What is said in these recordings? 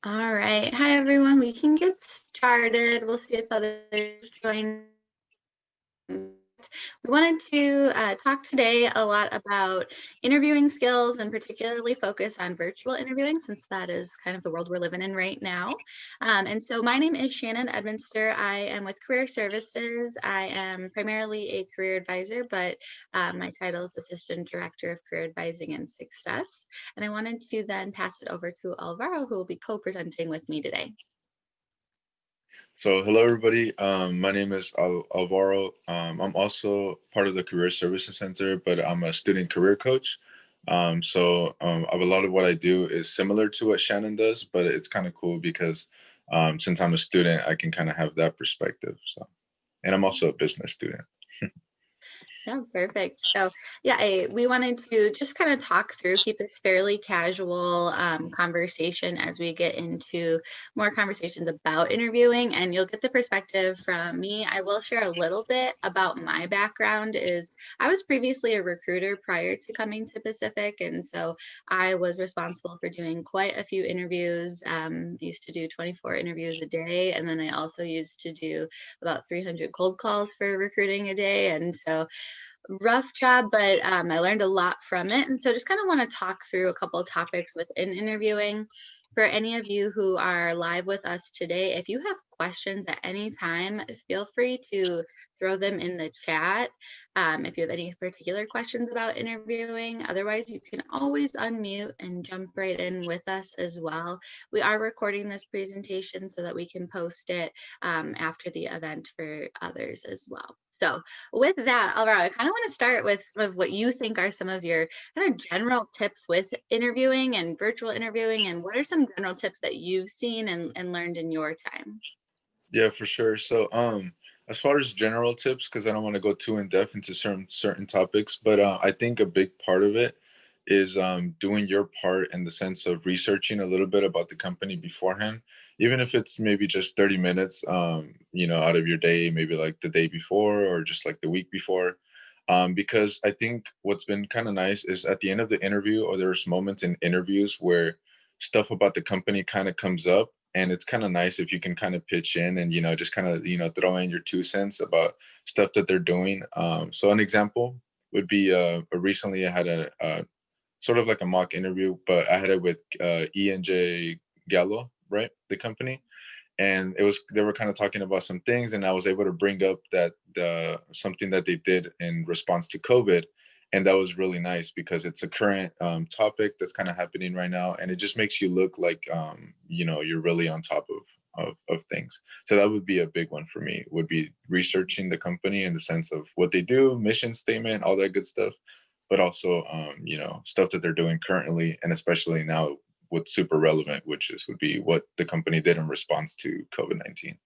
All right. Hi, everyone. We can get started. We'll see if others join. We wanted to talk today a lot about interviewing skills and particularly focus on virtual interviewing since that is kind of the world we're living in right now. And so my name is Shannon Edminster. I am with Career Services. I am primarily a career advisor, but my title is Assistant Director of Career Advising and Success. And I wanted to then pass it over to Alvaro, who will be co-presenting with me today. So, hello everybody. My name is Alvaro. I'm also part of the Career Services Center, but I'm a student career coach. A lot of what I do is similar to what Shannon does, but it's kind of cool because since I'm a student, I can kind of have that perspective. And I'm also a business student. Yeah, perfect. So, yeah, we wanted to just kind of talk through, keep this fairly casual conversation as we get into more conversations about interviewing, and you'll get the perspective from me. I will share a little bit about my background. Is I was previously a recruiter prior to coming to Pacific, and so I was responsible for doing quite a few interviews. Used to do 24 interviews a day, and then I also used to do about 300 cold calls for recruiting a day, and so rough job, but I learned a lot from it. And so just kind of want to talk through a couple of topics within interviewing. For any of you who are live with us today, if you have questions at any time, feel free to throw them in the chat. If you have any particular questions about interviewing, otherwise, you can always unmute and jump right in with us as well. We are recording this presentation so that we can post it after the event for others as well. So with that, Alvaro, I kind of want to start with some of what you think are some of your kind of general tips with interviewing and virtual interviewing, and what are some general tips that you've seen and learned in your time? Yeah, for sure. As far as general tips, because I don't want to go too in depth into certain topics, but I think a big part of it is doing your part in the sense of researching a little bit about the company beforehand, even if it's maybe just 30 minutes, out of your day, maybe like the day before or just like the week before. Because I think what's been kind of nice is at the end of the interview, or there's moments in interviews where stuff about the company kind of comes up, and it's kind of nice if you can kind of pitch in and just kind of throw in your 2 cents about stuff that they're doing. So an example would be recently I had a sort of like a mock interview, but I had it with E&J Gallo, right, the company. And they were kind of talking about some things, and I was able to bring up that something that they did in response to COVID. And that was really nice because it's a current topic that's kind of happening right now, and it just makes you look like you're really on top of things. So that would be a big one for me, would be researching the company in the sense of what they do, mission statement, all that good stuff, but also stuff that they're doing currently, and especially now what's super relevant, which is would be what the company did in response to COVID-19.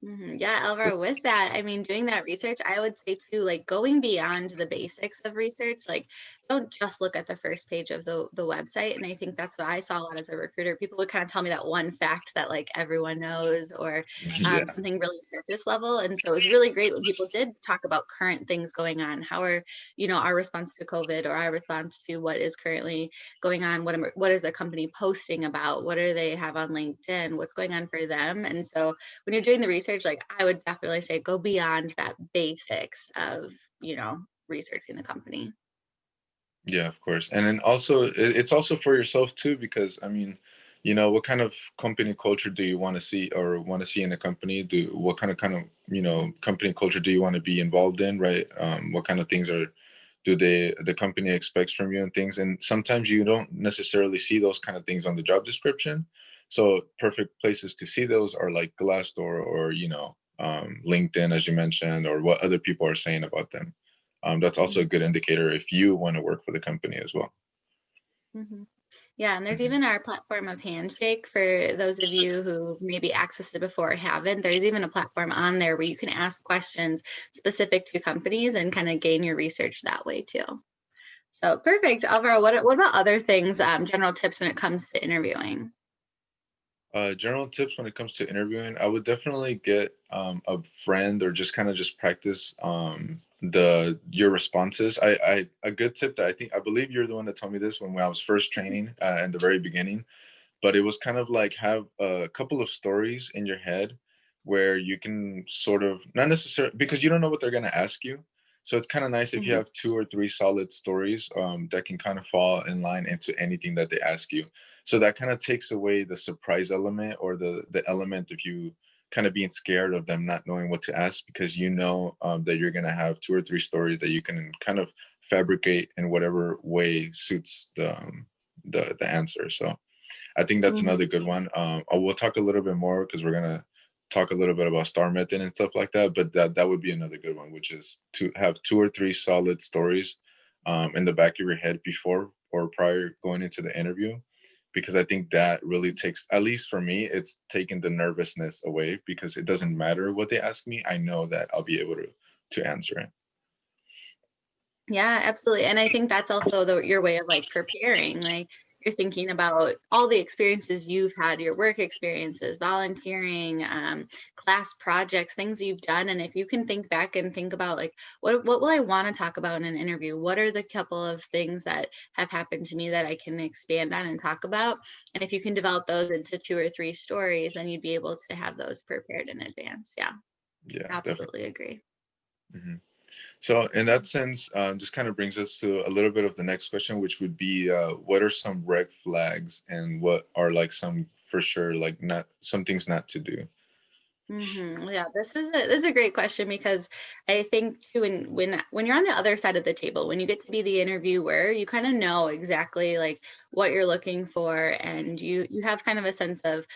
Yeah, Alvaro, with that, I mean, doing that research, I would say too, like going beyond the basics of research, like don't just look at the first page of the website. And I think that's what I saw a lot as a recruiter. People would kind of tell me that one fact that like everyone knows, or Yeah. something really surface level. And so it was really great when people did talk about current things going on. How are, our response to COVID, or our response to what is currently going on? What is the company posting about? What do they have on LinkedIn? What's going on for them? And so when you're doing the research, like I would definitely say go beyond that basics of, researching the company. Yeah, of course. And then also it's also for yourself too, because I mean, what kind of company culture do you want to see, or want to see in a company? What kind of company culture do you want to be involved in, right? What kind of things do the company expects from you and things. And sometimes you don't necessarily see those kind of things on the job description. So perfect places to see those are like Glassdoor, or LinkedIn, as you mentioned, or what other people are saying about them. That's also a good indicator if you want to work for the company as well. Mm-hmm. Yeah, and there's Mhm. even our platform of Handshake for those of you who maybe accessed it before or haven't. There's even a platform on there where you can ask questions specific to companies and kind of gain your research that way too. So perfect. Alvaro, what about other things, general tips when it comes to interviewing? General tips when it comes to interviewing, I would definitely get a friend, or just kind of just practice the your responses. A good tip that I believe you're the one that told me this when I was first training in the very beginning. but it was kind of like have a couple of stories in your head where you can sort of not necessarily because you don't know what they're going to ask you. So it's kind of nice if you Mhm. have two or three solid stories that can kind of fall in line into anything that they ask you. So that kind of takes away the surprise element or the element of you kind of being scared of them not knowing what to ask because you know that you're going to have two or three stories that you can kind of fabricate in whatever way suits the answer. So I think that's another Mhm. good one. We'll talk a little bit more because we're gonna talk a little bit about star method and stuff like that. But that would be another good one, which is to have two or three solid stories in the back of your head before or prior going into the interview, because I think that really takes, at least for me, it's taken the nervousness away because it doesn't matter what they ask me. I know that I'll be able to answer it. Yeah, absolutely. And I think that's also your way of like preparing. Like you're thinking about all the experiences you've had, your work experiences, volunteering, class projects, things you've done. And if you can think back and think about like what will I want to talk about in an interview? What are the couple of things that have happened to me that I can expand on and talk about? And if you can develop those into two or three stories, then you'd be able to have those prepared in advance. Yeah, Yeah, definitely. absolutely agree. Mhm. So, in that sense, just kind of brings us to a little bit of the next question, which would be, what are some red flags, and what are like some for sure, like not some things not to do? Yeah, this is a great question because I think too when you're on the other side of the table, when you get to be the interviewer, you kind of know exactly like what you're looking for, and you have kind of a sense of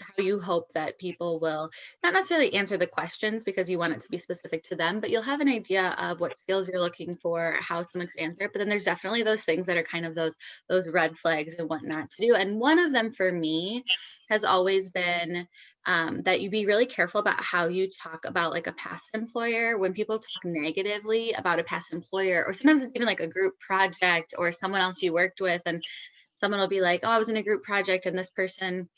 how you hope that people will not necessarily answer the questions because you want it to be specific to them, but you'll have an idea of what skills you're looking for, how someone could answer it. But then there's definitely those things that are kind of those red flags and what not to do. And one of them for me has always been that you be really careful about how you talk about like a past employer. When people talk negatively about a past employer, or sometimes it's even like a group project or someone else you worked with, and someone will be like, oh, I was in a group project and this person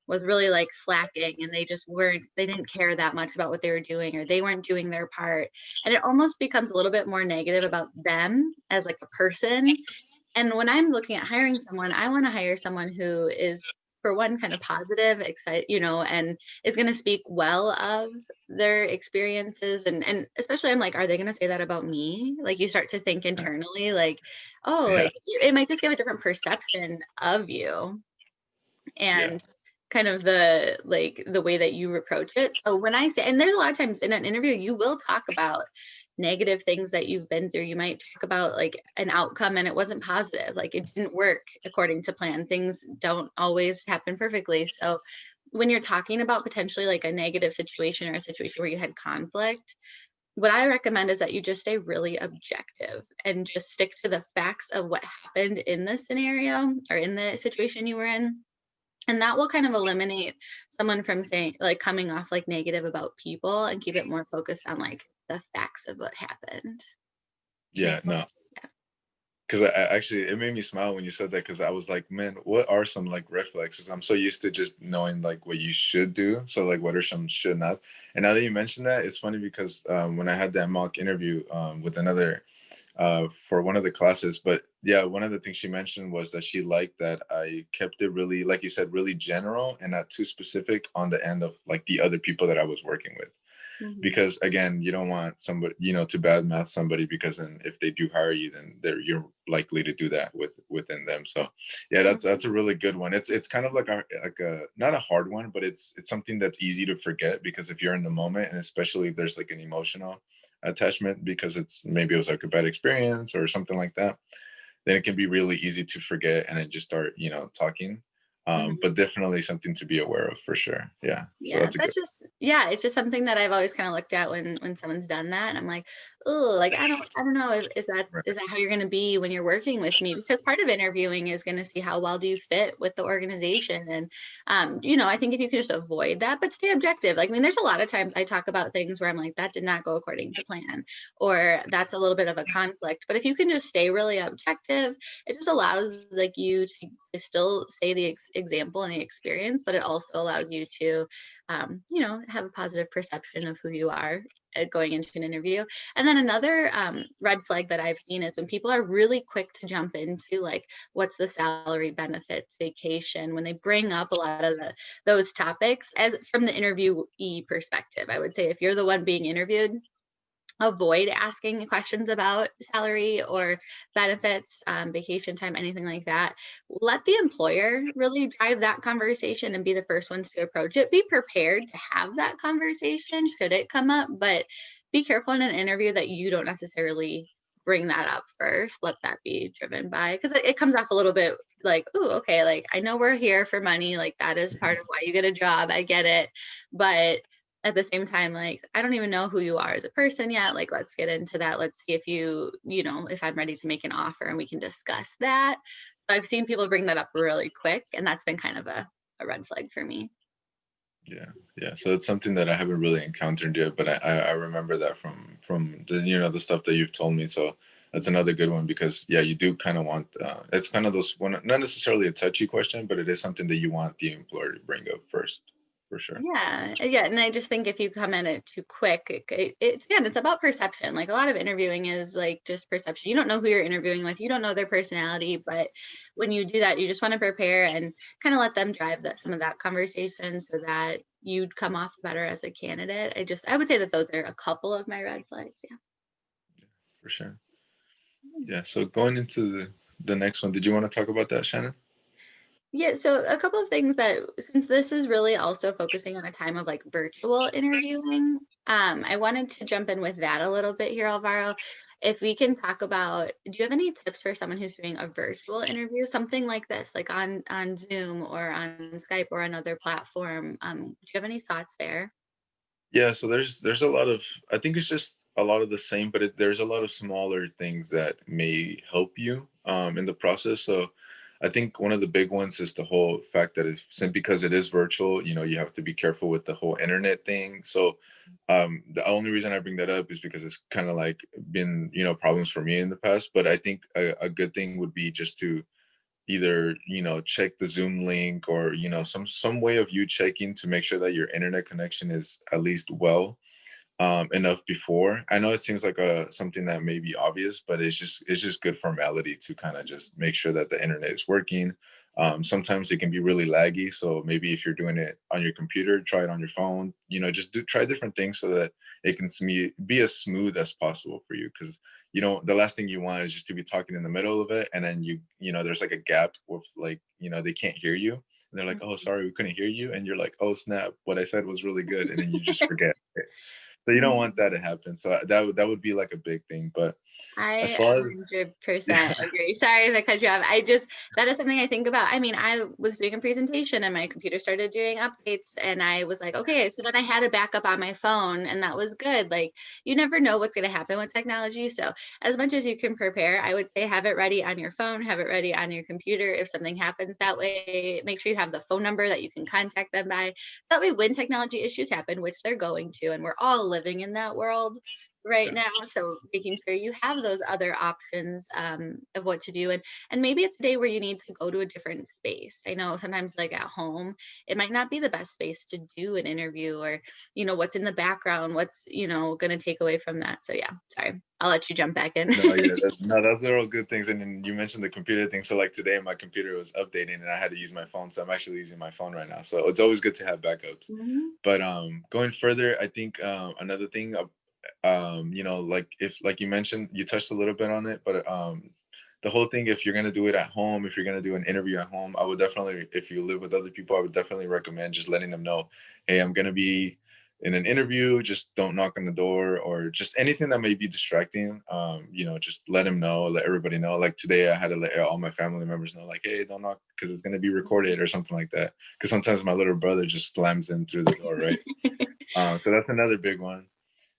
was really like slacking and they just weren't, they didn't care that much about what they were doing, or they weren't doing their part. And it almost becomes a little bit more negative about them as like a person. And when I'm looking at hiring someone, I want to hire someone who is, for one, kind of positive, excited, and is going to speak well of their experiences. And especially, I'm like, are they going to say that about me? Like, you start to think internally, like, oh, Yeah, like it might just give a different perception of you yeah, and kind of the way that you approach it. So when I say, and there's a lot of times in an interview, you will talk about negative things that you've been through. You might talk about like an outcome and it wasn't positive, like it didn't work according to plan. Things don't always happen perfectly. So when you're talking about potentially like a negative situation or a situation where you had conflict, what I recommend is that you just stay really objective and just stick to the facts of what happened in the scenario or in the situation you were in, and that will kind of eliminate someone from saying like coming off like negative about people and keep it more focused on like the facts of what happened, which yeah. makes No, sense. Yeah. because I actually it made me smile when you said that because I was like, man, what are some like red flags? 'Cause I'm so used to just knowing like what you should do. So like, what are some should not? And now that you mentioned that, it's funny because when I had that mock interview with another for one of the classes. But yeah, one of the things she mentioned was that she liked that I kept it really, like you said, really general and not too specific on the end of like the other people that I was working with. Mhm. Because again, you don't want somebody, to badmouth somebody because then if they do hire you, then you're likely to do that within them. So yeah, that's a Mhm. really good one. It's kind of like a not a hard one, but it's something that's easy to forget because if you're in the moment and especially if there's like an emotional attachment because it's maybe it was like a bad experience or something like that, then it can be really easy to forget and then just start, talking. Mhm. But definitely something to be aware of for sure. Yeah. So Yeah, that's a good. that's just yeah, it's just something that I've always kind of looked at when someone's done that. And I'm like, oh, like I don't know if Right. is that how you're gonna be when you're working with me? Because part of interviewing is gonna see how well do you fit with the organization. And I think if you could just avoid that, but stay objective. Like, I mean, there's a lot of times I talk about things where I'm like, that did not go according to plan, or that's a little bit of a conflict. But if you can just stay really objective, it just allows like you to still say the example and the experience, but it also allows you to have a positive perception of who you are. going into an interview. And then another red flag that I've seen is when people are really quick to jump into like, what's the salary, benefits, vacation, when they bring up a lot of those topics as from the interviewee perspective. I would say if you're the one being interviewed, avoid asking questions about salary or benefits, vacation time, anything like that. Let the employer really drive that conversation and be the first ones to approach it. Be prepared to have that conversation should it come up, but be careful in an interview that you don't necessarily bring that up first. Let that be driven by, because it comes off a little bit like, oh, okay, like I know we're here for money. Like that is part of why you get a job. I get it. But at the same time, like, I don't even know who you are as a person yet. Like, let's get into that. Let's see if if I'm ready to make an offer and we can discuss that. So I've seen people bring that up really quick, and that's been kind of a red flag for me. Yeah, yeah. So it's something that I haven't really encountered yet, but I remember that from the the stuff that you've told me. So that's another good one because yeah, you do kind of want it's kind of those one not necessarily a touchy question, but it is something that you want the employer to bring up first, for sure. Yeah, yeah, and I just think if you come in it too quick, it's about perception. Like a lot of interviewing is like just perception. You don't know who you're interviewing with, you don't know their personality, but when you do that, you just want to prepare and kind of let them drive some of that conversation so that you'd come off better as a candidate. I would say that those are a couple of my red flags. Yeah. For sure. Yeah. So going into the next one, did you want to talk about that, Shannon? Yeah, so a couple of things that since this is really also focusing on a time of like virtual interviewing, I wanted to jump in with that a little bit here, Alvaro. If we can talk about, do you have any tips for someone who's doing a virtual interview, something like this, like on Zoom or on Skype or another platform? Do you have any thoughts there? Yeah, so there's a lot of I think it's just a lot of the same, but there's a lot of smaller things that may help you in the process. So I think one of the big ones is the whole fact that it's simply because it is virtual, you have to be careful with the whole internet thing. So the only reason I bring that up is because it's kind of like been problems for me in the past. But I think a good thing would be just to either check the Zoom link or some way of you checking to make sure that your internet connection is at least enough before. I know it seems like something that may be obvious, but it's just good formality to kind of just make sure that the internet is working. Sometimes it can be really laggy, so maybe if you're doing it on your computer, try it on your phone. Just try different things so that it can be as smooth as possible for you. Because the last thing you want is just to be talking in the middle of it, and then there's like a gap with like they can't hear you. And they're like, "Oh, Mhm. sorry, we couldn't hear you," and you're like, "Oh snap, what I said was really good," and then you just forget. So you don't want Mhm. that to happen. So that would be like a big thing. But as I far as 100% yeah, agree. Sorry if I cut you off. That is something I think about. I mean, I was doing a presentation and my computer started doing updates, and I was like, okay, so then I had a backup on my phone, and that was good. Like, you never know what's going to happen with technology. So, as much as you can prepare, I would say have it ready on your phone, have it ready on your computer. If something happens that way, make sure you have the phone number that you can contact them by. That way, when technology issues happen, which they're going to, and we're all living in that world right now, so making sure you have those other options of what to do, and maybe it's a day where you need to go to a different space. I know sometimes like at home it might not be the best space to do an interview, or what's in the background, what's going to take away from that. So yeah, sorry, I'll let you jump back in. no, yeah, no, those are all good things. And then you mentioned the computer thing. So like today, my computer was updating, and I had to use my phone. So I'm actually using my phone right now. So it's always good to have backups. Mhm. But going further, I think another thing, like if like you mentioned, you touched a little bit on it, but the whole thing, if you're gonna do it at home, if you're gonna do an interview at home, I would definitely, if you live with other people, I would definitely recommend just letting them know, hey, I'm gonna be in an interview, just don't knock on the door or just anything that may be distracting. Just let them know, let everybody know. Like today, I had to let all my family members know, like, hey, don't knock because it's gonna be recorded or something like that. Because sometimes my little brother just slams in through the door, right? So that's another big one.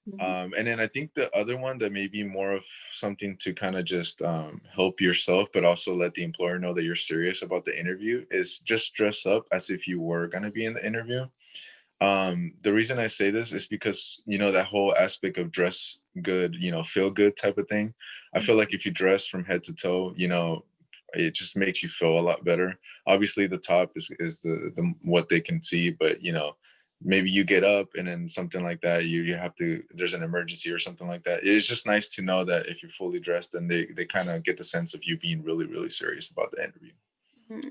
Mhm. And then I think the other one that may be more of something to kind of just help yourself, but also let the employer know that you're serious about the interview is just dress up as if you were going to be in the interview. The reason I say this is because, that whole aspect of dress good, feel good type of thing. I feel like if you dress from head to toe, it just makes you feel a lot better. Obviously, the top is the what they can see, but maybe you get up and then something like that, you have to, there's an emergency or something like that. It's just nice to know that if you're fully dressed, then they kind of get the sense of you being really, really serious about the interview.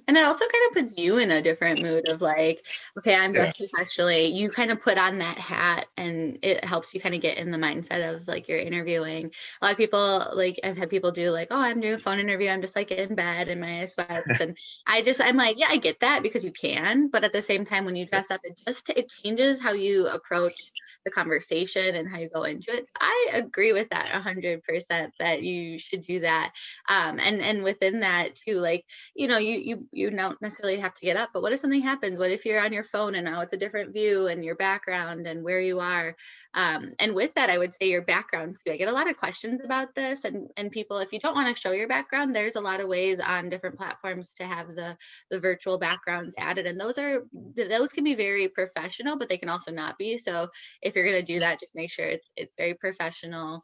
And it also kind of puts you in a different mood of like, okay, I'm Yeah. dressed professionally. You kind of put on that hat and it helps you kind of get in the mindset of like you're interviewing. A lot of people, like I've had people do like, oh, I'm doing a phone interview. I'm just like in bed in my sweats. And I'm like, yeah, I get that because you can. But at the same time, when you dress up, it changes how you approach the conversation and how you go into it. So I agree with that 100% that you should do that. And within that too, like, you don't necessarily have to get up, but what if something happens? What if you're on your phone and now it's a different view and your background and where you are? And with that, I would say your background too. I get a lot of questions about this, and people, if you don't want to show your background, there's a lot of ways on different platforms to have the virtual backgrounds added, and those can be very professional, but they can also not be. So if you're going to do that, just make sure it's very professional,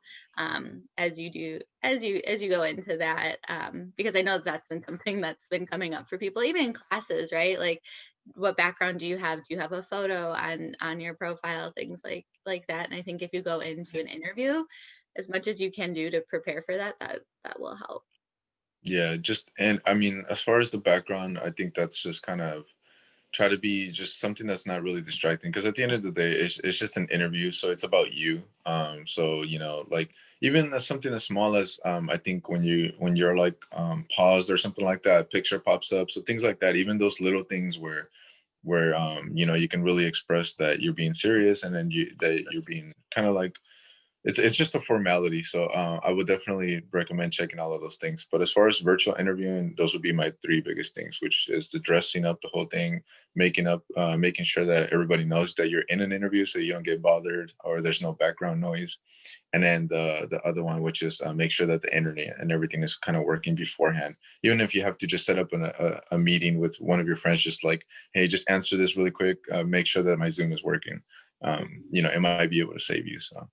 as you do as you go into that, because I know that's been something that's been coming up for people even in classes, right? Like, what background do you have? Do you have a photo on your profile, things like that? And I think if you go into an interview, as much as you can do to prepare for that, that will help. Yeah, just, and I mean, as far as the background, I think that's just kind of try to be just something that's not really distracting, because at the end of the day, it's just an interview, so it's about you. So like, even as something as small as, I think when you're like paused or something like that, a picture pops up, so things like that, even those little things where you can really express that you're being serious, and then you're being kind of like, it's just a formality. So I would definitely recommend checking all of those things. But as far as virtual interviewing, those would be my three biggest things, which is the dressing up, the whole thing, making sure that everybody knows that you're in an interview, so you don't get bothered or there's no background noise. And then the other one, which is make sure that the internet and everything is kind of working beforehand. Even if you have to just set up a meeting with one of your friends, just like, hey, just answer this really quick. Make sure that my Zoom is working. It might be able to save you. So.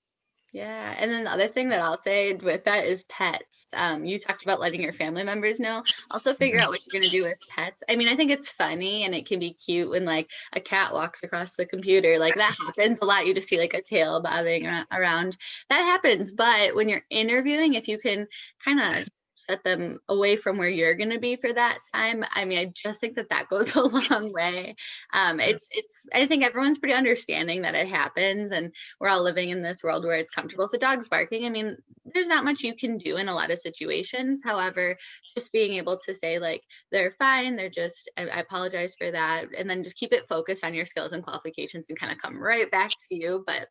Yeah, and then the other thing that I'll say with that is pets. You talked about letting your family members know. Also, figure out Mhm. what you're going to do with pets. I mean, I think it's funny and it can be cute when like a cat walks across the computer. Like that happens a lot. You just see like a tail bobbing around. That happens. But when you're interviewing, if you can kind of set them away from where you're going to be for that time, I mean, I just think that goes a long way. Yeah. I think everyone's pretty understanding that it happens, and we're all living in this world where it's comfortable. If the dog's barking, I mean, there's not much you can do in a lot of situations. However, just being able to say, like, they're fine, I apologize for that. And then just keep it focused on your skills and qualifications and kind of come right back to you. But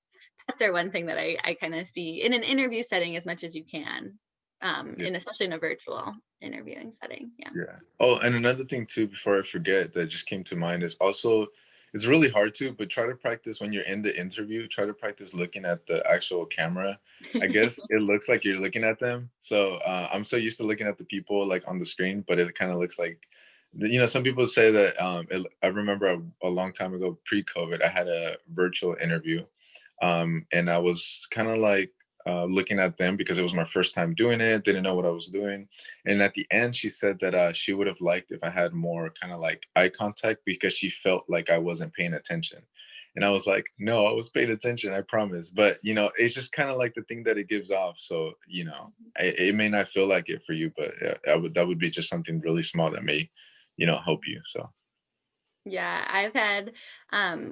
pets are one thing that I kind of see in an interview setting as much as you can, and especially in a virtual interviewing setting. Yeah. Yeah. Oh, and another thing too, before I forget, that just came to mind is also, it's really hard to, but try to practice when you're in the interview. Try to practice looking at the actual camera. I guess it looks like you're looking at them. So I'm so used to looking at the people like on the screen, but it kind of looks like, some people say that. I remember a long time ago, pre-COVID, I had a virtual interview, and I was kind of like looking at them because it was my first time doing it. Didn't know what I was doing, and at the end, she said that she would have liked if I had more kind of like eye contact because she felt like I wasn't paying attention. And I was like, no, I was paying attention, I promise. But it's just kind of like the thing that it gives off. So it may not feel like it for you, but that would be just something really small that may help you. So Yeah, I've had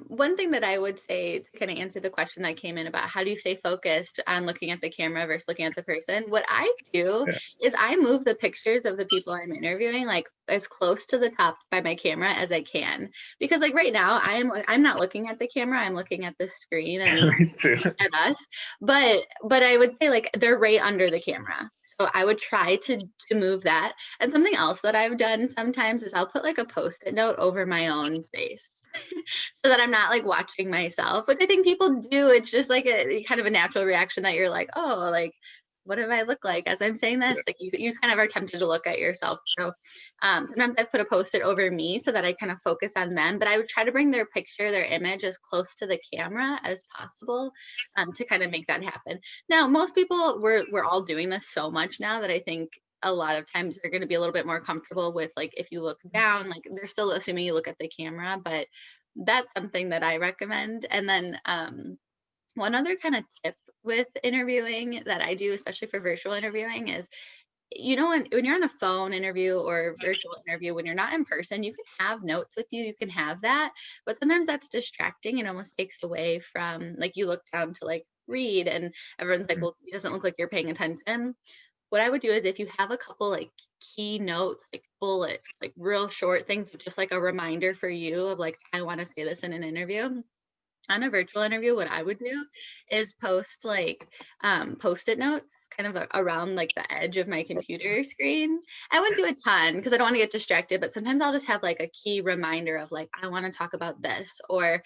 one thing that I would say to kind of answer the question that came in about how do you stay focused on looking at the camera versus looking at the person. What I do yeah. is I move the pictures of the people I'm interviewing like as close to the top by my camera as I can, because like right now I'm not looking at the camera, I'm looking at the screen and Me too. at us. But I would say like they're right under the camera. So I would try to move that. And something else that I've done sometimes is I'll put like a post-it note over my own face. So that I'm not like watching myself, which I think people do. It's just like a kind of a natural reaction that you're like, oh, like what do I look like as I'm saying Yeah. this? Like you kind of are tempted to look at yourself. So sometimes I put a post-it over me so that I kind of focus on them, but I would try to bring their picture, their image as close to the camera as possible, to kind of make that happen. Now, most people, we're all doing this so much now that I think a lot of times they're going to be a little bit more comfortable with like if you look down, like they're still assuming you look at the camera, but that's something that I recommend. And then one other kind of tip with interviewing that I do, especially for virtual interviewing, is when you're on a phone interview or virtual interview, when you're not in person, you can have notes with you, you can have that, but sometimes that's distracting and almost takes away from, like, you look down to like read and everyone's like, Mhm. well, it doesn't look like you're paying attention. What I would do is if you have a couple like key notes, like bullets, like real short things, just like a reminder for you of like, I want to say this in an interview. On a virtual interview, what I would do is post like post-it notes kind of around like the edge of my computer screen. I wouldn't do a ton because I don't want to get distracted, but sometimes I'll just have like a key reminder of like, I want to talk about this, or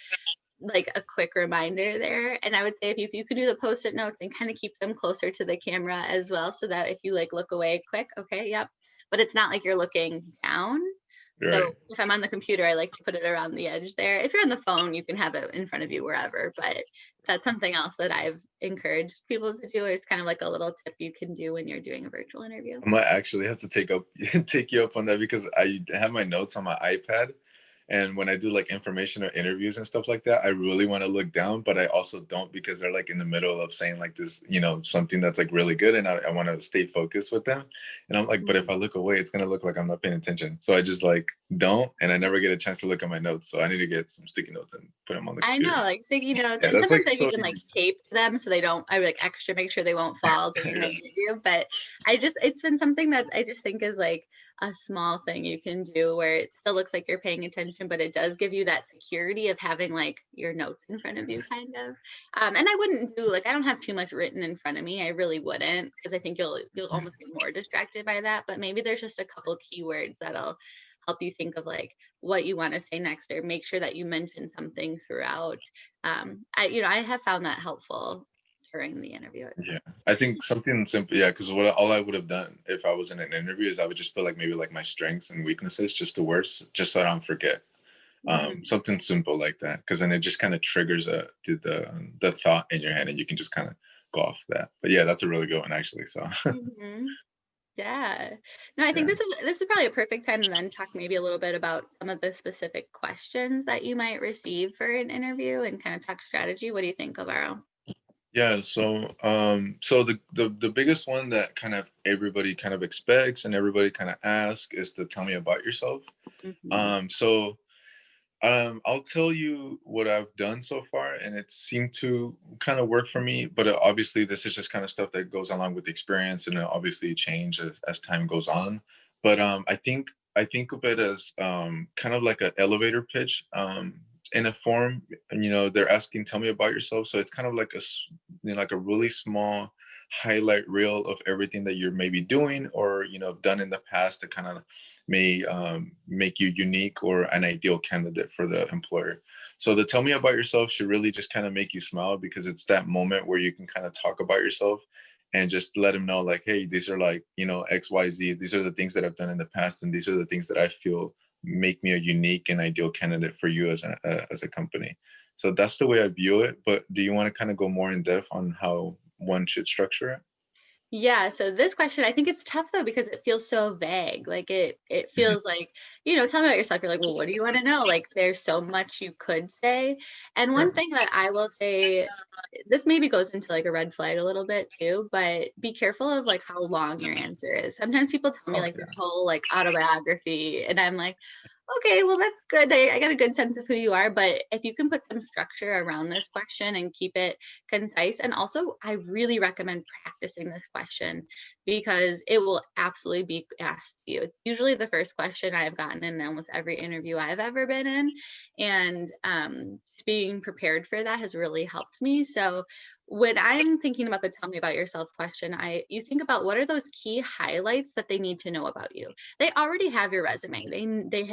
like a quick reminder there. And I would say if you could do the post-it notes and kind of keep them closer to the camera as well, so that if you like look away quick, okay, yep. But it's not like you're looking down. So Right. if I'm on the computer, I like to put it around the edge there. If you're on the phone, you can have it in front of you wherever. But that's something else that I've encouraged people to do. Is kind of like a little tip you can do when you're doing a virtual interview. I might actually have to take you up on that because I have my notes on my iPad, and when I do like information or interviews and stuff like that, I really want to look down, but I also don't because they're like in the middle of saying like this, something that's like really good, and I want to stay focused with them. And I'm like, but if Mhm. I look away, it's gonna look like I'm not paying attention. So I just like don't, and I never get a chance to look at my notes. So I need to get some sticky notes and put them on the I know, computer. like sticky notes, Yeah, and that's sometimes like I've so even like easy. taped them so they don't. I like extra make sure they won't fall during the Yeah, interview. But it's been something that I just think is like a small thing you can do where it still looks like you're paying attention, but it does give you that security of having like your notes in front of you, kind of. And I wouldn't do like, I don't have too much written in front of me. I really wouldn't, because I think you'll almost get more distracted by that. But maybe there's just a couple keywords that'll help you think of like what you want to say next, or make sure that you mention something throughout. I have found that helpful during the interview yeah. itself. I think something simple, yeah. Because what all I would have done if I was in an interview is I would just put like maybe like my strengths and weaknesses just to worse, just so I don't forget. Mhm, Something simple like that, because then it just kind of triggers the thought in your head, and you can just kind of go off that. But yeah, that's a really good one actually. So mhm. Yeah. No, I think yeah, this is probably a perfect time to then talk maybe a little bit about some of the specific questions that you might receive for an interview and kind of talk strategy. What do you think, Alvaro? yeah. So the biggest one that kind of everybody kind of expects and everybody kind of asks is to tell me about yourself. Mhm. So I'll tell you what I've done so far, and it seemed to kind of work for me. But obviously, this is just kind of stuff that goes along with experience, and it obviously change as time goes on. But I think of it as kind of like an elevator pitch in a form. And they're asking, "Tell me about yourself." So it's kind of like like a really small highlight reel of everything that you're maybe doing or done in the past to kind of may make you unique or an ideal candidate for the employer. So the tell me about yourself should really just kind of make you smile because it's that moment where you can kind of talk about yourself and just let them know like, hey, these are like, XYZ. These are the things that I've done in the past, and these are the things that I feel make me a unique and ideal candidate for you as a company. So that's the way I view it. But do you want to kind of go more in depth on how one should structure it? Yeah, so this question, I think it's tough though because it feels so vague. Like it Mhm. feels like, tell me about yourself. You're like, well, what do you want to know? Like there's so much you could say. And one Right. thing that I will say, this maybe goes into like a red flag a little bit too, but be careful of like how long your answer is. Sometimes people tell me Oh like yeah. their whole like autobiography, and I'm like, okay, well, that's good. I got a good sense of who you are. But if you can put some structure around this question and keep it concise, and also, I really recommend practicing this question because it will absolutely be asked to you. It's usually the first question I've gotten in almost every interview I've ever been in. And being prepared for that has really helped me. So, when I'm thinking about the tell me about yourself question, you think about what are those key highlights that they need to know about you. They already have your resume.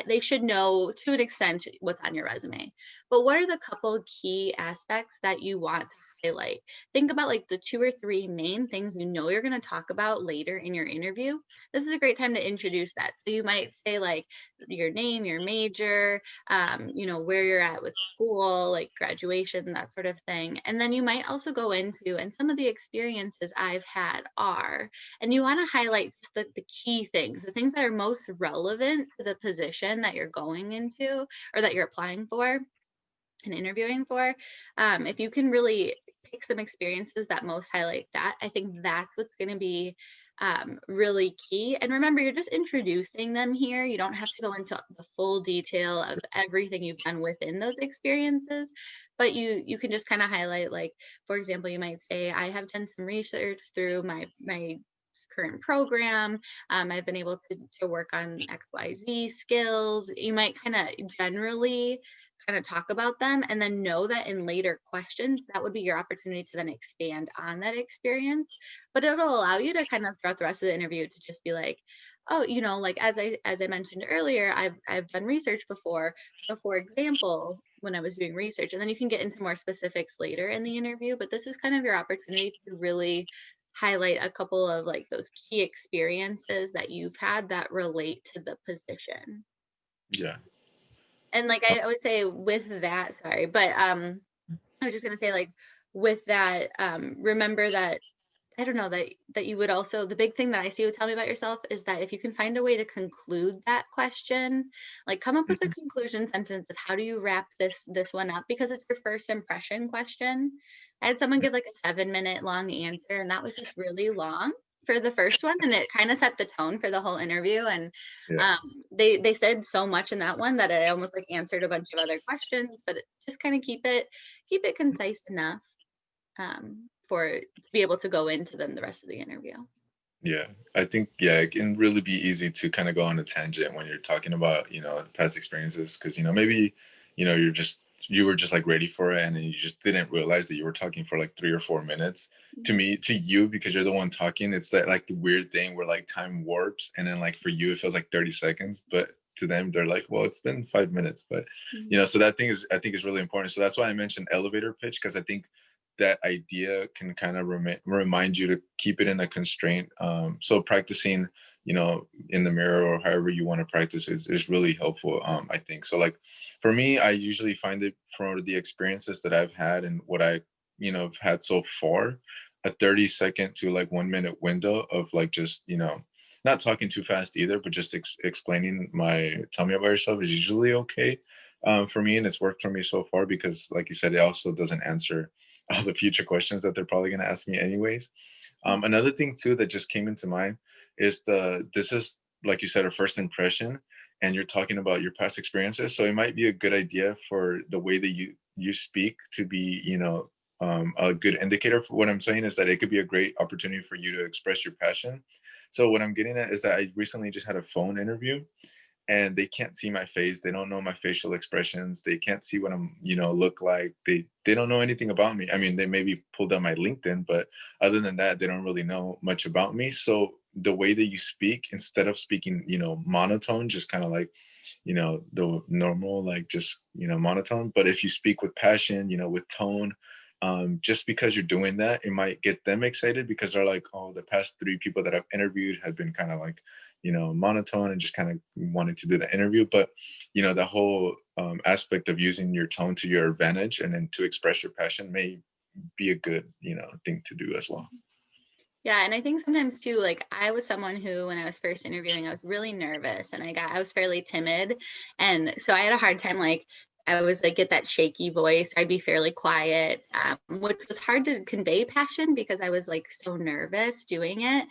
They should know to an extent what's on your resume. But what are the couple key aspects that you want to highlight? Think about like the two or three main things you're going to talk about later in your interview. This is a great time to introduce that. So you might say like your name, your major, where you're at with school, like graduation, that sort of thing. And then you might also go into, and some of the experiences I've had are, and you want to highlight just the key things, the things that are most relevant to the position that you're going into or that you're applying for. and interviewing for, if you can really pick some experiences that most highlight that, I think that's what's going to be really key. And remember, you're just introducing them here. You don't have to go into the full detail of everything you've done within those experiences, but you can just kind of highlight, like, for example, you might say, I have done some research through my current program. I've been able to work on XYZ skills. You might kind of generally kind of talk about them, and then know that in later questions, that would be your opportunity to then expand on that experience. But it'll allow you to kind of throughout the rest of the interview to just be like, oh, like as I mentioned earlier, I've done research before. So for example, when I was doing research, and then you can get into more specifics later in the interview, but this is kind of your opportunity to really highlight a couple of like those key experiences that you've had that relate to the position. Yeah. And like Uh, I would say with that, sorry, but I was just gonna say, like, with that, remember that I don't know that you would also, the big thing that I see would tell me about yourself is that if you can find a way to conclude that question, like come up with a mhm. conclusion sentence of how do you wrap this one up, because it's your first impression question. I had someone give like a 7-minute long answer, and that was just really long for the first one, and it kind of set the tone for the whole interview. And Yeah. um, they said so much in that one that I almost like answered a bunch of other questions, but just kind of keep it concise enough for to be able to go into then the rest of the interview. Yeah, I think yeah, it can really be easy to kind of go on a tangent when you're talking about past experiences because maybe you were just like ready for it and then you just didn't realize that you were talking for like 3 or 4 minutes. To you, because you're the one talking, it's that like the weird thing where like time warps and then like for you it feels like 30 seconds, but to them they're like, well, it's been 5 minutes. But Mhm. so that thing is I think is really important. So that's why I mentioned elevator pitch because I think that idea can kind of remind you to keep it in a constraint. So practicing, in the mirror or however you want to practice is really helpful. I think so. Like for me, I usually find it from the experiences that I've had and what I, have had so far, a 30-second to like 1 minute window of like just, not talking too fast either, but just explaining tell me about yourself is usually okay for me. And it's worked for me so far because like you said, it also doesn't answer all the future questions that they're probably going to ask me anyways. Another thing too that just came into mind is this is like you said a first impression, and you're talking about your past experiences. So it might be a good idea for the way that you speak to be, a good indicator. For what I'm saying is that it could be a great opportunity for you to express your passion. So what I'm getting at is that I recently just had a phone interview and they can't see my face. They don't know my facial expressions. They can't see what I'm, look like. They don't know anything about me. I mean, they maybe pulled up my LinkedIn, but other than that, they don't really know much about me. So the way that you speak, instead of speaking, monotone, just kind of like, the normal, like just, monotone. But if you speak with passion, with tone, just because you're doing that, it might get them excited because they're like, oh, the past 3 people that I've interviewed have been kind of like, monotone and just kind of wanted to do the interview. But, the whole aspect of using your tone to your advantage and then to express your passion may be a good, thing to do as well. Yeah, and I think sometimes too, like I was someone who, when I was first interviewing, I was really nervous and I was fairly timid. And so I had a hard time, like, I was like, get that shaky voice. I'd be fairly quiet, which was hard to convey passion because I was like so nervous doing it.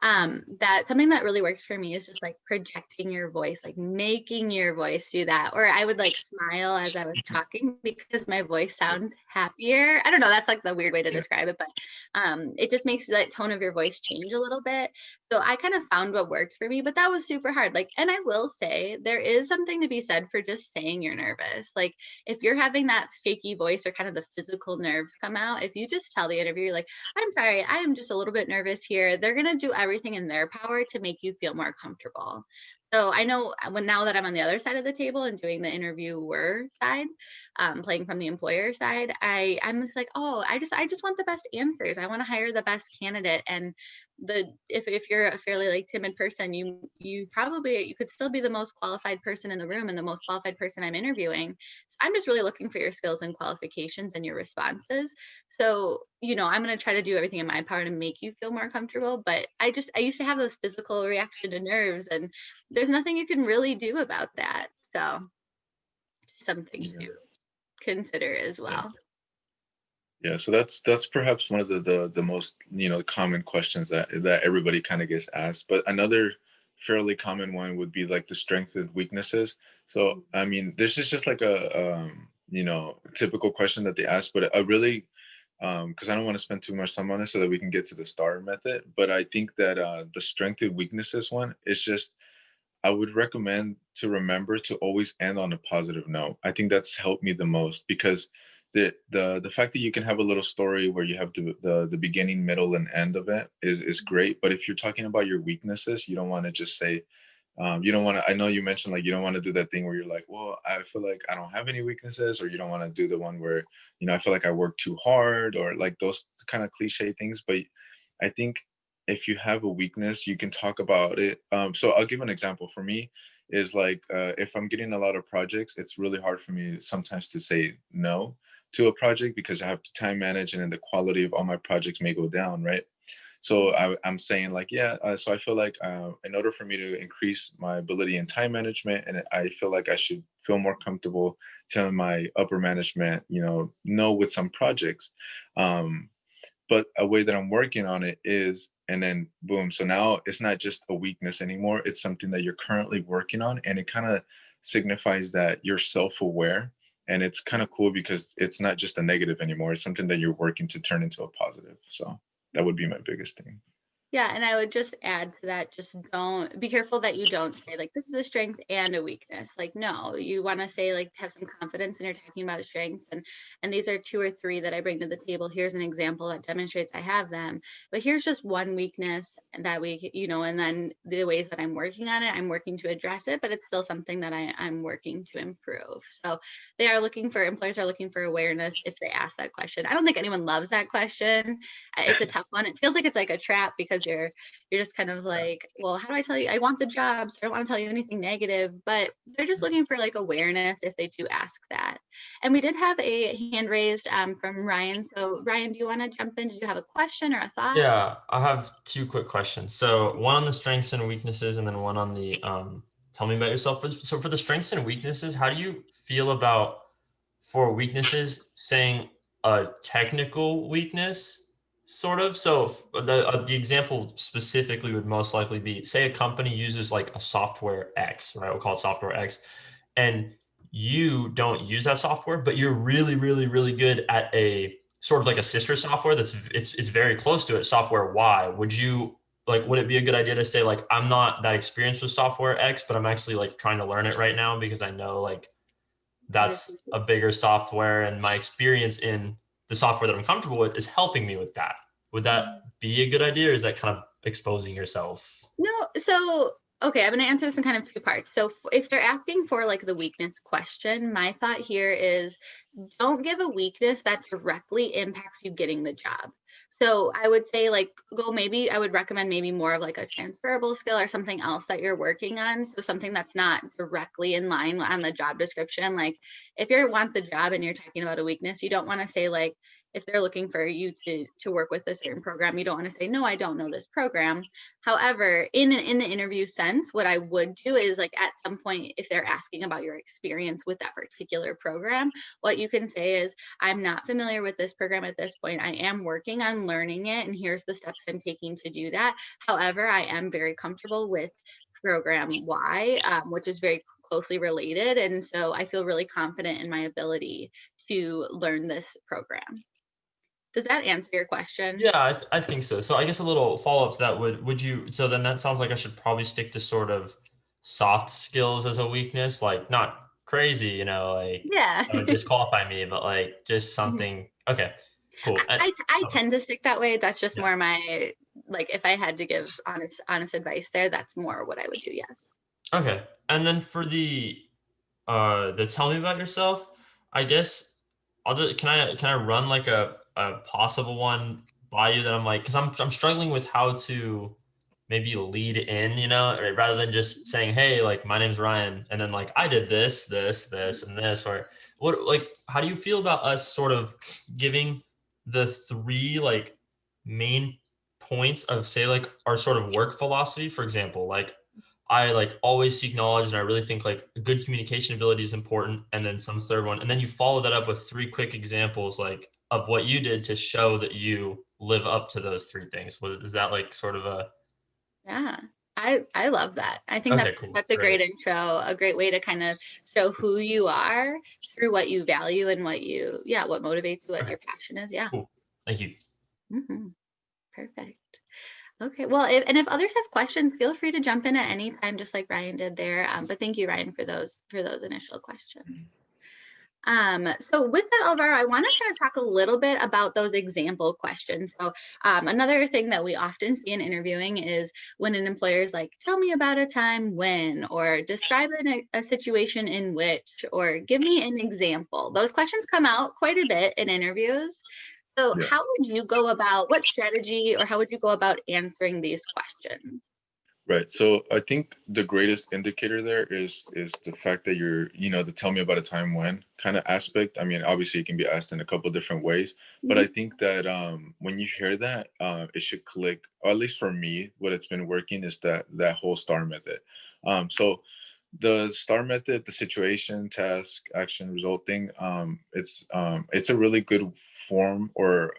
That something that really works for me is just like projecting your voice, like making your voice do that. Or I would like smile as I was talking because my voice sounds happier. I don't know, that's like the weird way to Yeah. describe it, but it just makes that tone of your voice change a little bit. So I kind of found what worked for me, but that was super hard. Like, and I will say there is something to be said for just saying you're nervous. Like, if you're having that shaky voice or kind of the physical nerves come out, if you just tell the interviewer, like, I'm sorry, I am just a little bit nervous here, they're going to do everything in their power to make you feel more comfortable. So I know when now that I'm on the other side of the table and doing the interviewer side, playing from the employer side, I'm just like, oh, I just want the best answers. I want to hire the best candidate. And if you're a fairly like timid person, you could still be the most qualified person in the room and the most qualified person I'm interviewing. So I'm just really looking for your skills and qualifications and your responses. So, I'm going to try to do everything in my power to make you feel more comfortable. But I used to have those physical reaction to nerves, and there's nothing you can really do about that. So, something to Yeah. do. consider as Yeah. well. Yeah, so that's perhaps one of the most, common questions that everybody kind of gets asked. But another fairly common one would be like the strengths and weaknesses. So I mean, this is just like a typical question that they ask, but I really because I don't want to spend too much time on it so that we can get to the star method. But I think that the strength and weaknesses one is just I would recommend to remember to always end on a positive note. I think that's helped me the most because the fact that you can have a little story where you have the beginning, middle, and end of it is great. But if you're talking about your weaknesses, you don't want to just say, you don't want to. I know you mentioned like you don't want to do that thing where you're like, well, I feel like I don't have any weaknesses, or you don't want to do the one where I feel like I work too hard, or like those kind of cliche things. But I think if you have a weakness, you can talk about it. So I'll give an example. For me, is like if I'm getting a lot of projects, it's really hard for me sometimes to say no to a project because I have to time manage, and then the quality of all my projects may go down, right? So I'm saying like, yeah. So I feel like in order for me to increase my ability in time management, and I feel like I should feel more comfortable telling my upper management, no with some projects. Um, but a way that I'm working on it is, and then boom. So now it's not just a weakness anymore. It's something that you're currently working on. And it kind of signifies that you're self aware. And it's kind of cool because it's not just a negative anymore. It's something that you're working to turn into a positive. So that would be my biggest thing. Yeah, and I would just add to that, just don't be careful that you don't say like this is a strength and a weakness. Like no, you want to say like have some confidence and you're talking about strengths and these are two or three that I bring to the table. Here's an example that demonstrates I have them. But here's just one weakness that and then the ways that I'm working on it, I'm working to address it, but it's still something that I'm working to improve. So employers are looking for awareness if they ask that question. I don't think anyone loves that question. It's a tough one. It feels like it's like a trap because you're just kind of like, well, how do I tell you I want the job? So I don't want to tell you anything negative, but they're just looking for like awareness if they do ask that. And we did have a hand raised from Ryan. So Ryan, do you want to jump in? Did you have a question or a thought? Yeah, I have two quick questions. So one on the strengths and weaknesses, and then one on the tell me about yourself. So for the strengths and weaknesses, how do you feel about for weaknesses saying a technical weakness, sort of? So the example specifically would most likely be, say a company uses like a software X, right? We'll call it software X, and you don't use that software, but you're really, really, really good at a sort of like a sister software it's very close to it, software Y. Would it be a good idea to say like I'm not that experienced with software X, but I'm actually like trying to learn it right now because I know like that's a bigger software and my experience in the software that I'm comfortable with is helping me with that. Would that be a good idea, or is that kind of exposing yourself? No, so okay, I'm going to answer this in kind of two parts. So if they're asking for like the weakness question, my thought here is don't give a weakness that directly impacts you getting the job. So I would say like I would recommend maybe more of like a transferable skill or something else that you're working on. So something that's not directly in line on the job description. Like if you want the job and you're talking about a weakness, you don't want to say like if they're looking for you to work with a certain program, you don't want to say, no, I don't know this program. However, in the interview sense, what I would do is like at some point, if they're asking about your experience with that particular program, what you can say is, I'm not familiar with this program at this point. I am working on learning it, and here's the steps I'm taking to do that. However, I am very comfortable with program Y, which is very closely related. And so I feel really confident in my ability to learn this program. Does that answer your question? Yeah, I think so. So I guess a little follow up to that would you? So then that sounds like I should probably stick to sort of soft skills as a weakness, like not crazy, like Yeah. that would disqualify me, but like just something. Okay, cool. I Oh, tend to stick that way. That's just yeah. more my like if I had to give honest advice there, that's more what I would do. Yes. Okay, and then for the tell me about yourself, I guess I'll just can I run like a possible one by you that I'm like, because I'm struggling with how to maybe lead in, right, rather than just saying, hey, like my name's Ryan, and then like I did this and this, or what, like how do you feel about us sort of giving the three like main points of, say, like our sort of work philosophy? For example, like I like always seek knowledge, and I really think like good communication ability is important. And then some third one, and then you follow that up with three quick examples like of what you did to show that you live up to those three things. Is that like sort of a Yeah. I love that. I think okay, cool, that's a great, great intro, a great way to kind of show who you are through what you value and what motivates you, what okay, your passion is. Yeah. cool. Thank you. Hmm. Perfect. Okay. Well, if others have questions, feel free to jump in at any time, just like Ryan did there. But thank you, Ryan, for those initial questions. So with that, Alvaro, I want to kind of talk a little bit about those example questions. So another thing that we often see in interviewing is when an employer is like, tell me about a time when, or describe a situation in which, or give me an example. Those questions come out quite a bit in interviews. So Yeah. how would you go about, what strategy, or how would you go about answering these questions? Right. So I think the greatest indicator there is the fact that you're, the tell me about a time when kind of aspect. I mean, obviously it can be asked in a couple different ways, but I Mhm. think that when you hear that, it should click, or at least for me, what it's been working is that whole STAR method. So the STAR method, the situation, task, action, result thing, it's a really good form or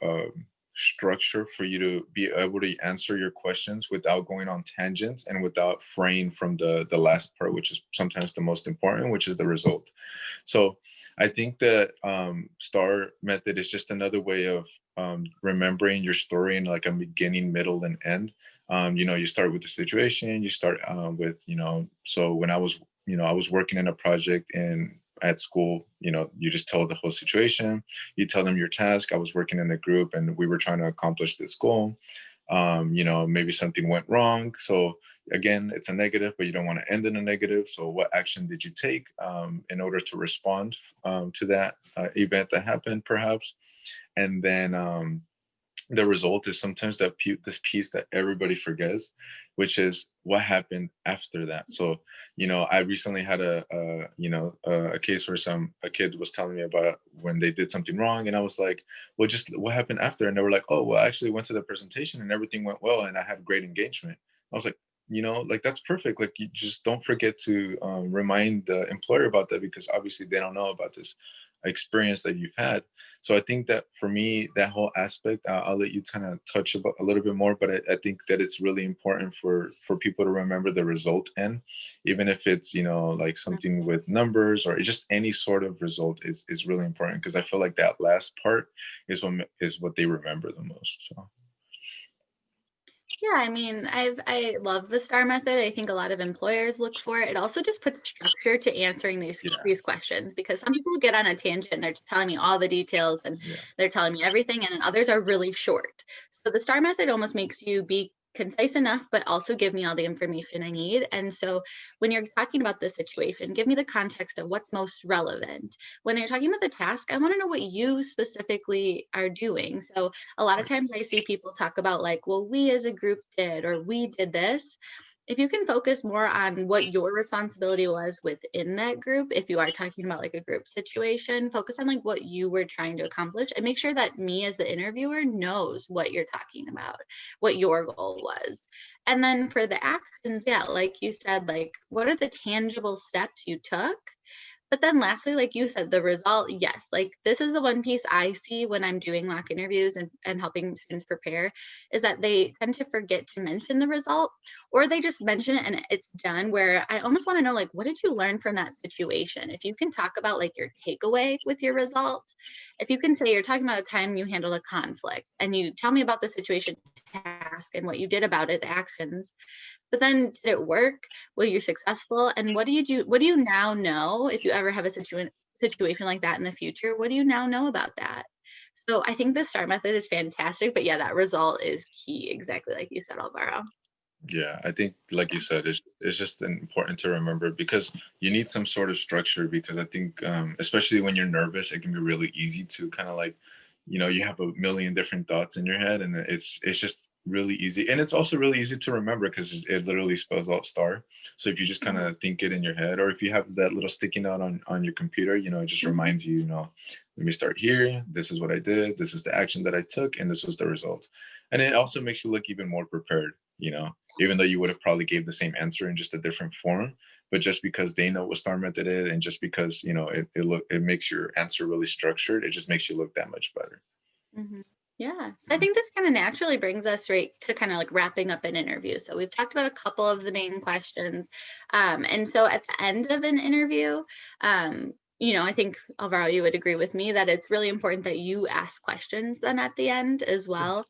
structure for you to be able to answer your questions without going on tangents and without fraying from the last part, which is sometimes the most important, which is the result. So I think that STAR method is just another way of remembering your story in like a beginning, middle, and end. You start with the situation. You start with, so when I was working in a project in at school. You just tell the whole situation. You tell them your task. I was working in a group, and we were trying to accomplish this goal. Maybe something went wrong. So again, it's a negative, but you don't want to end in a negative. So what action did you take in order to respond to that event that happened, perhaps? And then the result is sometimes this piece that everybody forgets, which is what happened after that. So I recently had a case where a kid was telling me about when they did something wrong, and I was like, well, just what happened after? And they were like, oh, well, I actually went to the presentation and everything went well and I had great engagement. I was like, like that's perfect. Like you just don't forget to remind the employer about that, because obviously they don't know about this experience that you've had. So I think that for me, that whole aspect, I'll let you kind of touch about a little bit more, but I think that it's really important for people to remember the result end, even if it's like something with numbers or just any sort of result is really important, because I feel like that last part is what they remember the most. So Yeah, I mean, I love the STAR method. I think a lot of employers look for it. It also just puts structure to answering yeah, these questions, because some people get on a tangent and they're just telling me all the details and yeah, they're telling me everything, and then others are really short. So the STAR method almost makes you be concise enough, but also give me all the information I need. And so when you're talking about this situation, give me the context of what's most relevant. When you're talking about the task, I want to know what you specifically are doing. So a lot of right, times I see people talk about like, well, we as a group did, or we did this. If you can focus more on what your responsibility was within that group, if you are talking about like a group situation, focus on like what you were trying to accomplish and make sure that me as the interviewer knows what you're talking about, what your goal was. And then for the actions, yeah, like you said, like what are the tangible steps you took? But then lastly, like you said, the result, yes, like this is the one piece I see when I'm doing mock interviews and helping students prepare, is that they tend to forget to mention the result, or they just mention it and it's done, where I almost want to know, like, what did you learn from that situation? If you can talk about like your takeaway with your results, if you can say you're talking about a time you handled a conflict and you tell me about the situation task and what you did about it, the actions, but then did it work? Were you successful? And what do you do? What do you now know if you ever have a situation like that in the future? What do you now know about that? So I think the STAR method is fantastic, but yeah, that result is key, exactly like you said, Alvaro. yeah. I think, like you said, it's just important to remember, because you need some sort of structure, because I think especially when you're nervous, it can be really easy to kind of like, you have a million different thoughts in your head, and it's just really easy, and it's also really easy to remember because it literally spells out star. So if you just kind Mhm, of think it in your head, or if you have that little sticky note on your computer, it just mhm, reminds you, let me start here, this is what I did, this is the action that I took, and this was the result. And it also makes you look even more prepared, you know, even though you would have probably gave the same answer in just a different form. But just because they know what STAR method is, and just because, you know, it makes your answer really structured, it just makes you look that much better. Mhm. Yeah. So I think this kind of naturally brings us right to kind of like wrapping up an interview. So we've talked about a couple of the main questions. And so at the end of an interview, I think Alvaro, you would agree with me that it's really important that you ask questions then at the end as well.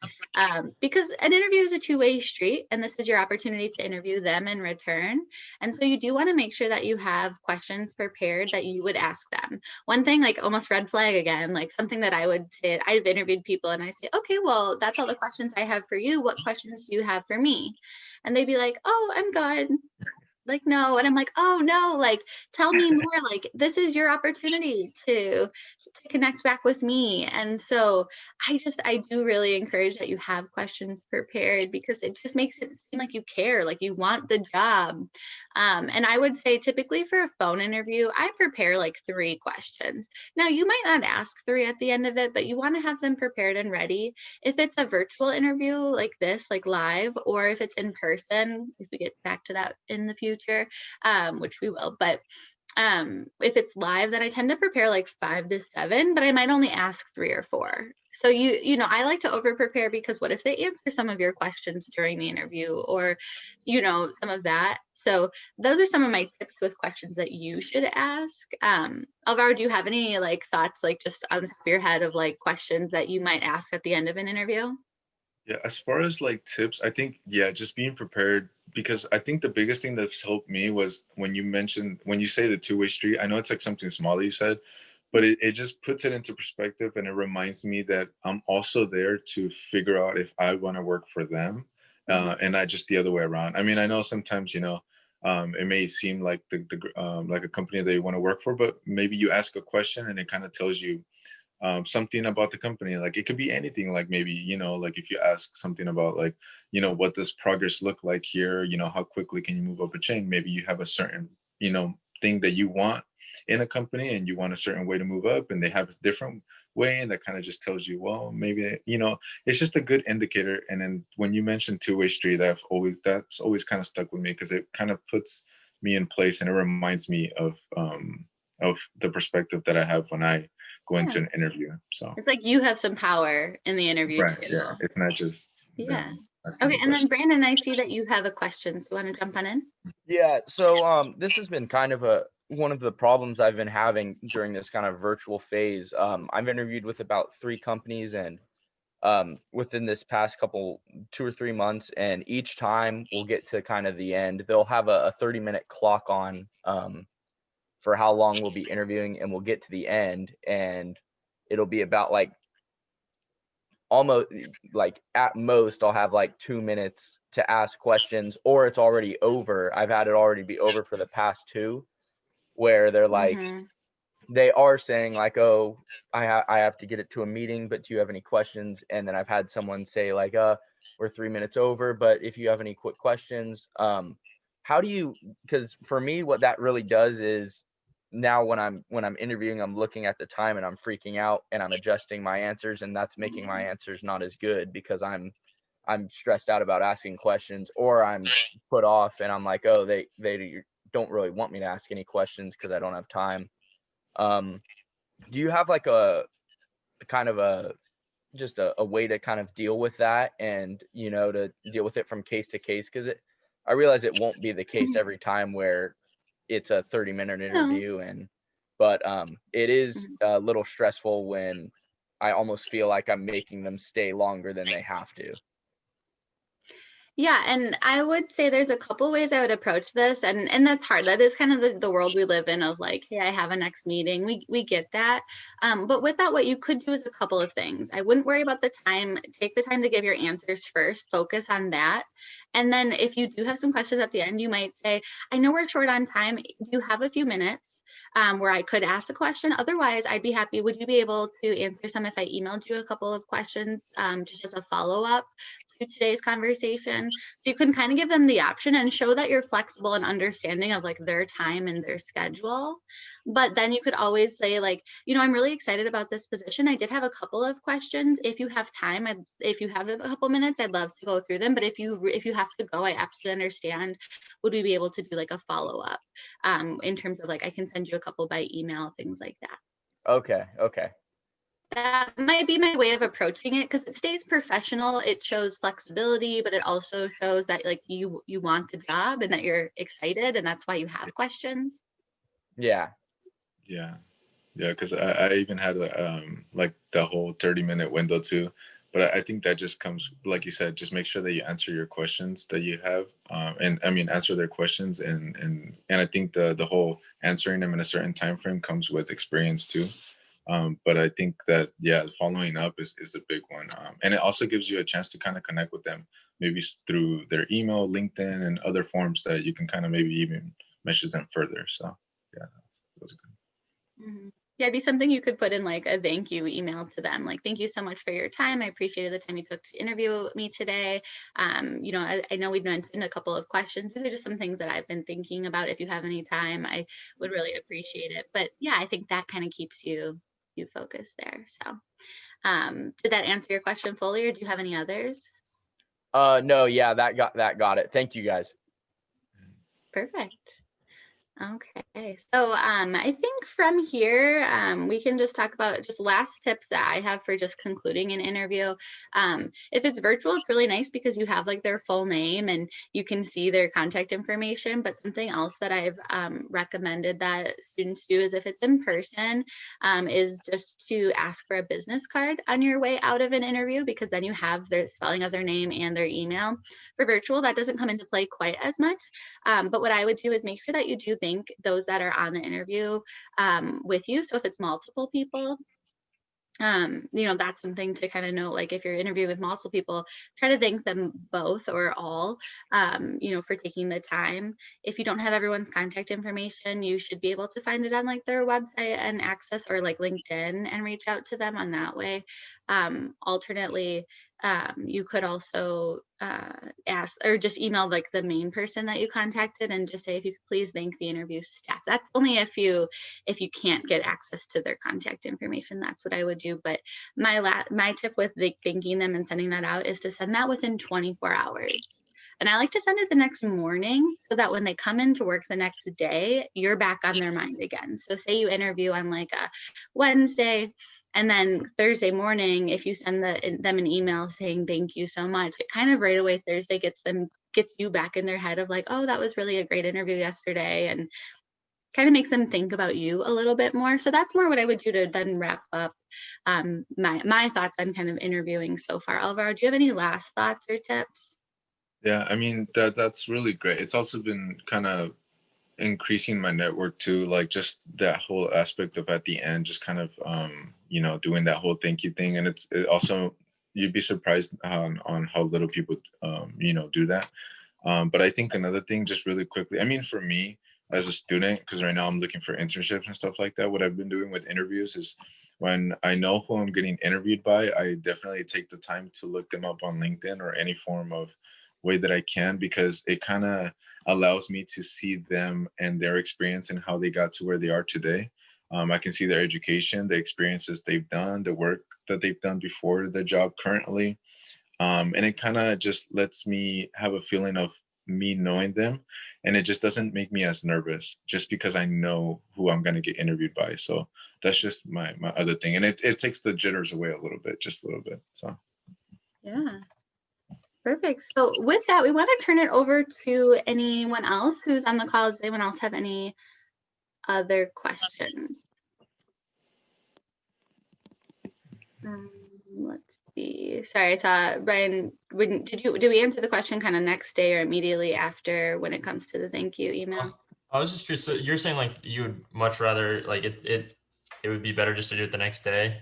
Because an interview is a two-way street, and this is your opportunity to interview them in return. And so you do want to make sure that you have questions prepared that you would ask them. One thing, like almost red flag again, like something that I would say, I've interviewed people and I say, okay, well, that's all the questions I have for you. What questions do you have for me? And they'd be like, oh, I'm good. Like, no. And I'm like, oh no, like, tell me more. Like, this is your opportunity to connect back with me. And so I do really encourage that you have questions prepared, because it just makes it seem like you care, like you want the job. And I would say typically for a phone interview, I prepare like 3 questions. Now, you might not ask 3 at the end of it, but you want to have them prepared and ready. If it's a virtual interview like this, like live, or if it's in person, if we get back to that in the future, which we will, but if it's live, then I tend to prepare like 5 to 7, but I might only ask 3 or 4. So I like to over prepare, because what if they answer some of your questions during the interview, or, some of that. So those are some of my tips with questions that you should ask. Alvaro, do you have any like thoughts, like just on the top of your head, of like questions that you might ask at the end of an interview? Yeah, as far as like tips, I think, yeah, just being prepared, because I think the biggest thing that's helped me was when you say the two-way street. I know it's like something small that you said, but it just puts it into perspective, and it reminds me that I'm also there to figure out if I want to work for them, Mhm. and not just the other way around. I mean, I know sometimes, it may seem like like a company that you want to work for, but maybe you ask a question and it kind of tells you something about the company. Like it could be anything, like maybe, like if you ask something about like, what does progress look like here, how quickly can you move up a chain, maybe you have a certain, thing that you want in a company, and you want a certain way to move up, and they have a different way, and that kind of just tells you, well, maybe, it's just a good indicator. And then when you mentioned two-way street, that's always kind of stuck with me, because it kind of puts me in place, and it reminds me of the perspective that I have when I go into Yeah. an interview. So It's like you have some power in the interview right, too. yeah, it's not just Yeah. them asking Okay. the And then question. Brandon, I see that you have a question. So you want to jump on in? Yeah, so this has been kind of one of the problems I've been having during this kind of virtual phase. I've interviewed with about 3 companies, and within this past 2 or 3 months, and each time we'll get to kind of the end, they'll have a 30-minute clock on for how long we'll be interviewing, and we'll get to the end, and it'll be about like almost like at most I'll have like 2 minutes to ask questions, or it's already over. I've had it already be over for the past 2, where they're like, Mm-hmm. they are saying like, oh, I have to get it to a meeting, but do you have any questions? And then I've had someone say like, we're 3 minutes over, but if you have any quick questions, how do you, because for me what that really does is, now when I'm interviewing, I'm looking at the time and I'm freaking out and I'm adjusting my answers, and that's making my answers not as good, because I'm stressed out about asking questions, or I'm put off and I'm like, oh, they don't really want me to ask any questions because I don't have time. Do you have like a kind of just a way to kind of deal with that, and to deal with it from case to case? Because I realize it won't be the case every time where it's a 30-minute No. interview, but it is a little stressful when I almost feel like I'm making them stay longer than they have to. Yeah, and I would say there's a couple ways I would approach this, and that's hard. That is kind of the world we live in, of like, hey, I have a next meeting. We get that. But with that, what you could do is a couple of things. I wouldn't worry about the time. Take the time to give your answers first. Focus on that. And then if you do have some questions at the end, you might say, I know we're short on time. Do you have a few minutes where I could ask a question? Otherwise, I'd be happy. Would you be able to answer some if I emailed you a couple of questions just as a follow-up to today's conversation. So you can kind of give them the option and show that you're flexible and understanding of like their time and their schedule. But then you could always say like, I'm really excited about this position. I did have a couple of questions. If you have time, if you have a couple minutes, I'd love to go through them. But if you have to go, I absolutely understand. Would we be able to do like a follow-up in terms of like, I can send you a couple by email, things like that. Okay. That might be my way of approaching it, because it stays professional. It shows flexibility, but it also shows that like you want the job and that you're excited, and that's why you have questions. Yeah. Because I even had like the whole 30-minute window too, but I think that just comes, like you said, just make sure that you answer your questions that you have, and I mean answer their questions, and I think the whole answering them in a certain time frame comes with experience too. But I think that following up is a big one, and it also gives you a chance to kind of connect with them, maybe through their email, LinkedIn, and other forms that you can kind of maybe even message them further. So yeah, that was good. Mm-hmm. Yeah, it'd be something you could put in like a thank you email to them. Like, thank you so much for your time. I appreciated the time you took to interview me today. I know we've mentioned a couple of questions. These are just some things that I've been thinking about. If you have any time, I would really appreciate it. But yeah, I think that kind of keeps you focused there. So did that answer your question fully, or do you have any others? No, yeah, that got it. Thank you guys. Perfect. Okay, so I think from here we can just talk about just last tips that I have for just concluding an interview. If it's virtual, it's really nice because you have like their full name and you can see their contact information. But something else that I've recommended that students do is if it's in person, is just to ask for a business card on your way out of an interview, because then you have their spelling of their name and their email. For virtual, that doesn't come into play quite as much. But what I would do is make sure that you do thank those that are on the interview with you. So if it's multiple people, that's something to kind of note. Like if you're interviewing with multiple people, try to thank them both or all, for taking the time. If you don't have everyone's contact information, you should be able to find it on like their website and access, or like LinkedIn, and reach out to them on that way. Alternately, you could also ask or just email like the main person that you contacted and just say, if you could please thank the interview staff. That's only if you can't get access to their contact information. That's what I would do. But my tip with thanking them and sending that out is to send that within 24 hours. And I like to send it the next morning so that when they come into work the next day, you're back on their mind again. So say you interview on like a Wednesday, and then Thursday morning, if you send them an email saying thank you so much, it kind of right away Thursday gets you back in their head of like, oh, that was really a great interview yesterday, and kind of makes them think about you a little bit more. So that's more what I would do to then wrap up my thoughts on kind of interviewing so far. Alvaro, do you have any last thoughts or tips? Yeah, I mean that's really great. It's also been kind of increasing my network too, like just that whole aspect of at the end, just kind of doing that whole thank you thing. And it also, you'd be surprised on how little people do that. But I think another thing, just really quickly, I mean, for me as a student, because right now I'm looking for internships and stuff like that, what I've been doing with interviews is when I know who I'm getting interviewed by, I definitely take the time to look them up on LinkedIn or any form of way that I can, because it kind of allows me to see them and their experience and how they got to where they are today. I can see their education, the experiences they've done, the work that they've done before the job currently. And it kind of just lets me have a feeling of me knowing them. And it just doesn't make me as nervous just because I know who I'm going to get interviewed by. So that's just my other thing. And it takes the jitters away a little bit, just a little bit. So. Yeah. Perfect. So with that, we want to turn it over to anyone else who's on the call. Does anyone else have any other questions? Let's see. Sorry, I saw Brian. Did we answer the question kind of next day or immediately after when it comes to the thank you email? I was just curious. So you're saying like you would much rather like it would be better just to do it the next day?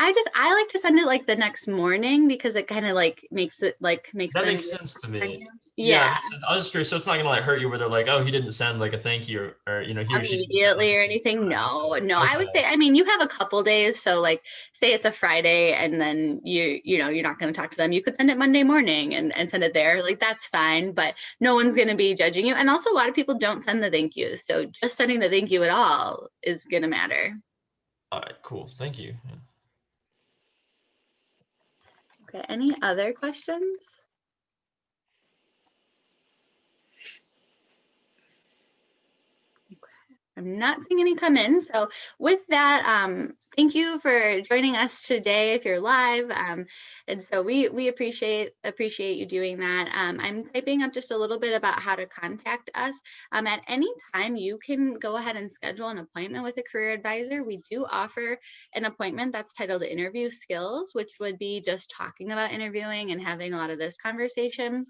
I like to send it like the next morning because it kind of like makes that makes sense to me. Yeah, it Yeah, makes sense. I was just curious, so it's not gonna like hurt you where they're like, oh, he didn't send like a thank you, or you know, he or she didn't send like immediately a or thank you anything. card. No, I Okay. would say, I mean, you have a couple days. So like, say it's a Friday and then you know, you're not going to talk to them. You could send it Monday morning and send it there. Like, that's fine, but no one's going to be judging you. And also a lot of people don't send the thank yous. So just sending the thank you at all is going to matter. All right, cool. Thank you. Yeah. Okay. Any other questions? I'm not seeing any come in. So with that, thank you for joining us today if you're live. And so we appreciate you doing that. I'm typing up just a little bit about how to contact us. At any time, you can go ahead and schedule an appointment with a career advisor. We do offer an appointment that's titled Interview Skills, which would be just talking about interviewing and having a lot of this conversation.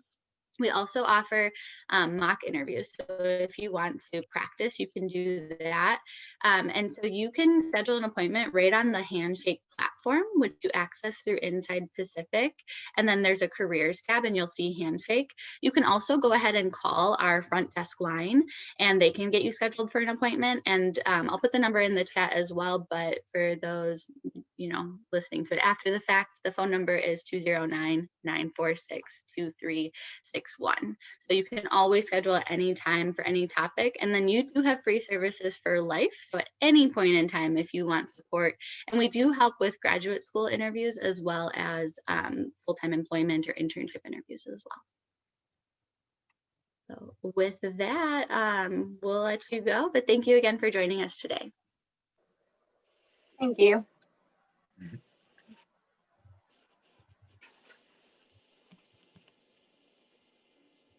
We also offer mock interviews. So if you want to practice, you can do that. And so you can schedule an appointment right on the Handshake platform, which you access through Inside Pacific. And then there's a careers tab and you'll see Handshake. You can also go ahead and call our front desk line and they can get you scheduled for an appointment. And I'll put the number in the chat as well. But for those, you know, listening to it after the fact, the phone number is 209-946-2361. So you can always schedule at any time for any topic. And then you do have free services for life. So at any point in time, if you want support, and we do help with graduate school interviews as well as full-time employment or internship interviews as well. So with that, we'll let you go, but thank you again for joining us today. Thank you. Mhm.